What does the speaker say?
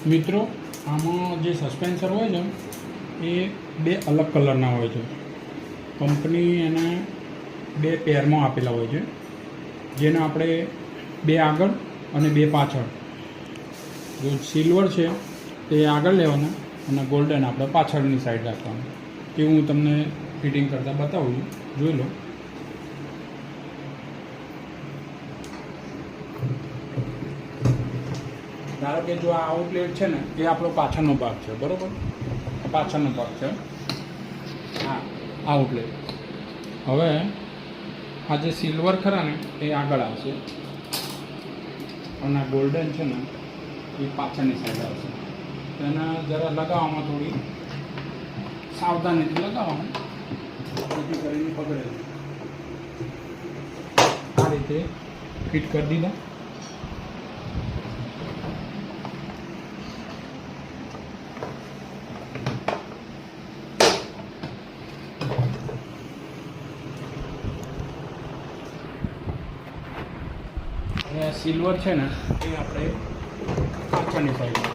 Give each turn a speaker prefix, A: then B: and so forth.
A: મિત્રો આમાં જે સસ્પેન્સર હોય છે એ બે અલગ કલરના હોય છે. કંપની એને બે પેરમાં આપેલા હોય છે, જેને આપણે બે આગળ અને બે પાછળ. જો સિલ્વર છે તે આગળ લેવાના અને ગોલ્ડન આપણે પાછળની સાઈડ રાખવાનું. એ હું તમને ફિટિંગ કરતાં બતાવું છું, જોઈ લો. ધારો કે જો આ આઉટલેટ છે ને એ આપણો પાછળનો ભાગ છે, બરાબર? પાછળનો ભાગ છે હા આઉટલેટ. હવે આ જે સિલ્વર ખરા ને એ આગળ આવશે અને ગોલ્ડન છે ને એ પાછળની સાઈડ આવશે. એને જરા લગાવવામાં થોડી સાવધાનીથી લગાવવાનું, જેથી કરીને પકડે. આ રીતે ફિટ કરી દીધા. સિલ્વર છે ને એ આપણે પાછળની સાઈડ